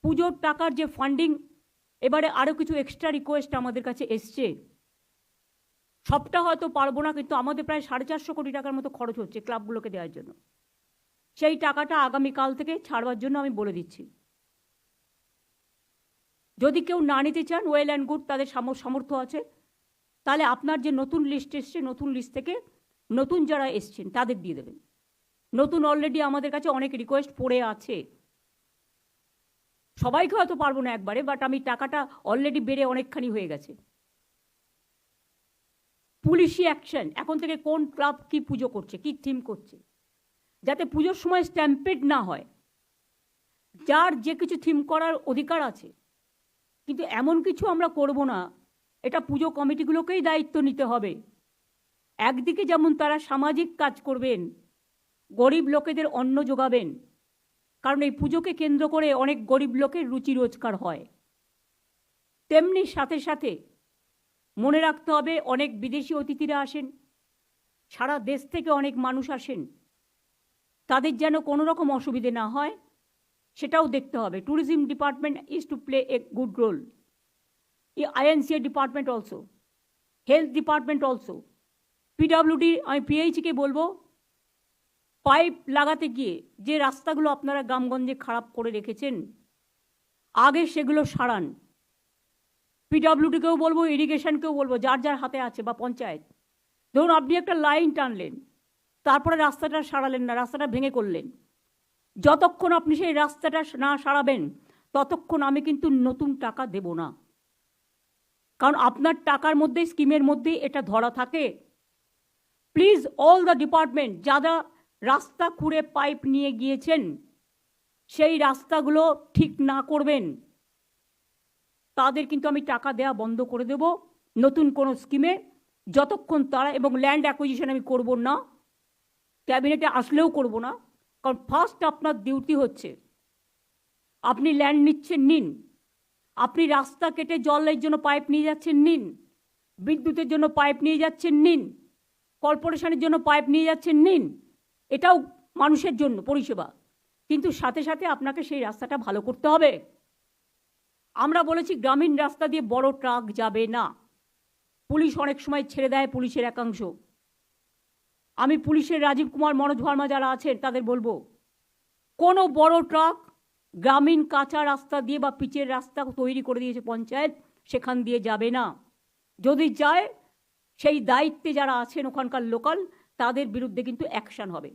পুজোর টাকার যে ফান্ডিং, এবারে আরও কিছু এক্সট্রা রিকোয়েস্ট আমাদের কাছে এসছে। সবটা হয়তো পারবো না, কিন্তু আমাদের প্রায় 450 কোটি টাকার মতো খরচ হচ্ছে ক্লাবগুলোকে দেওয়ার জন্য। সেই টাকাটা আগামীকাল থেকে ছাড়বার জন্য আমি বলে দিচ্ছি। যদি কেউ না নিতে চান, ওয়েল অ্যান্ড গুড, তাদের সামর্থ্য আছে, তাহলে আপনার যে নতুন লিস্ট এসছে, নতুন লিস্ট থেকে নতুন যারা এসছেন তাদের দিয়ে দেবেন। নতুন অলরেডি আমাদের কাছে অনেক রিকোয়েস্ট পড়ে আছে। সবাইকে হয়তো পারবো না একবারে, বাট আমি টাকাটা অলরেডি বেড়ে অনেকখানি হয়ে গেছে। পুলিশি অ্যাকশন, এখন থেকে কোন ক্লাব কি পুজো করছে, কি থিম করছে, যাতে পুজোর সময় স্ট্যাম্পেড না হয়। যার যে কিছু থিম করার অধিকার আছে, কিন্তু এমন কিছু আমরা করব না, এটা পুজো কমিটিগুলোকেই দায়িত্ব নিতে হবে। একদিকে যেমন তারা সামাজিক কাজ করবেন, গরিব লোকেদের অন্ন যোগাবেন, কারণ এই পুজোকে কেন্দ্র করে অনেক গরিব লোকের রুচি রোজগার হয়, তেমনি সাথে সাথে মনে রাখতে হবে অনেক বিদেশি অতিথিরা আসেন, সারা দেশ থেকে অনেক মানুষ আসেন, তাদের যেন কোনো রকম অসুবিধে না হয় সেটাও দেখতে হবে। Tourism department is to play a good role, INCA department also, health department also, PWD। আমি PHকে বলবো, পাইপ লাগাতে গিয়ে যে রাস্তাগুলো আপনারা গ্রামগঞ্জে খারাপ করে রেখেছেন, আগে সেগুলো সারান। PWDকেও বলবো, ইরিগেশনকেও বলবো, যার যার হাতে আছে, বা পঞ্চায়েত। ধরুন আপনি একটা লাইন টানলেন, তারপরে রাস্তাটা সারালেন না, রাস্তাটা ভেঙে করলেন, যতক্ষণ আপনি সেই রাস্তাটা না সারাবেন ততক্ষণ আমি কিন্তু নতুন টাকা দেব না। কারণ আপনার টাকার মধ্যে, স্কিমের মধ্যেই এটা ধরা থাকে। প্লিজ অল দ্য ডিপার্টমেন্ট, যারা রাস্তা খুঁড়ে পাইপ নিয়ে গিয়েছেন, সেই রাস্তাগুলো ঠিক না করবেন, তাদের কিন্তু আমি টাকা দেওয়া বন্ধ করে দেব নতুন কোনো স্কিমে, যতক্ষণ তারা, এবং ল্যান্ড অ্যাকুইজিশন আমি করব না, ক্যাবিনেটে আসলেও করব না। কারণ ফার্স্ট আপনার ডিউটি হচ্ছে, আপনি ল্যান্ড নিচ্ছেন, নিন। আপনি রাস্তা কেটে জলের জন্য পাইপ নিয়ে যাচ্ছেন, নিন। বিদ্যুতের জন্য পাইপ নিয়ে যাচ্ছেন, নিন। কর্পোরেশনের জন্য পাইপ নিয়ে যাচ্ছেন, নিন। এটাও মানুষের জন্য পরিষেবা, কিন্তু সাথে সাথে আপনাকে সেই রাস্তাটা ভালো করতে হবে। আমরা বলেছি গ্রামীণ রাস্তা দিয়ে বড় ট্রাক যাবে না। পুলিশ অনেক সময় ছেড়ে দেয়, পুলিশের একাংশ। আমি পুলিশের রাজীব কুমার, মনোজ ভার্মা যারা আছেন তাদের বলবো, কোনো বড় ট্রাক গ্রামীণ কাঁচা রাস্তা দিয়ে বা পিচের রাস্তা তৈরি করে দিয়েছে পঞ্চায়েত, সেখান দিয়ে যাবে না। যদি যায়, সেই দায়িত্বে যারা আছেন ওখানকার লোকাল, তাদের বিরুদ্ধে কিন্তু অ্যাকশন হবে।